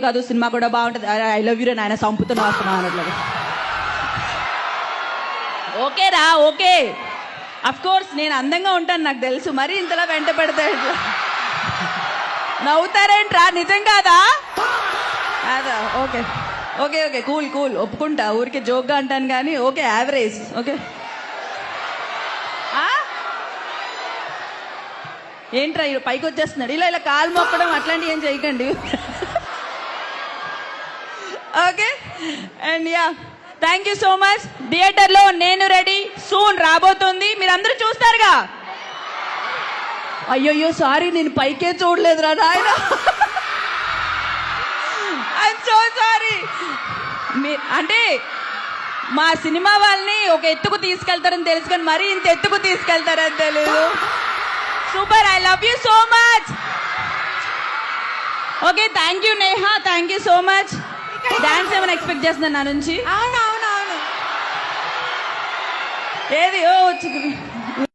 కాదు సినిమా కూడా బాగుంటుంది. ఐ లవ్ యూ నాయన సంపుతున్నా వస్తున్నా అన్నట్లు. ఓకే రా, ఓకే అఫ్ కోర్స్ నేను అందంగా ఉంటాను నాకు తెలుసు, మరి ఇంతలా వెంట పెడతాయి. నవ్వుతారేంట్రా, నిజం కాదా? అదా okay okay okay cool cool ఒప్పుకుంటా, ఊరికే జోక్గా అంటాను కానీ ఓకే యావరేజ్. ఓకే ఏంట్రా పైకి వచ్చేస్తున్నాడు, ఇలా ఇలా కాలు మొక్కడం అట్లాంటివి ఏం చేయకండి. Okay and yeah thank you so much. థియేటర్లో నేను రెడీ సూన్ రాబోతుంది, మీరందరూ చూస్తారుగా. అయ్యయ్యో సారీ నేను పైకే చూడలేదురా నాయన, ఐఎమ్ సో సారీ. అంటే మా సినిమా వాళ్ళని ఒక ఎత్తుకు తీసుకెళ్తారని తెలుసు కానీ మరీ ఇంత ఎత్తుకు తీసుకెళ్తారని తెలీదు. Super, I love you so much. Okay thank you Neha, thank you so much. Dance ఏమైనా ఎక్స్పెక్ట్ చేస్తున్నాను నా నుంచి? అవును అవును అవును. ఏది ఓ వచ్చింది.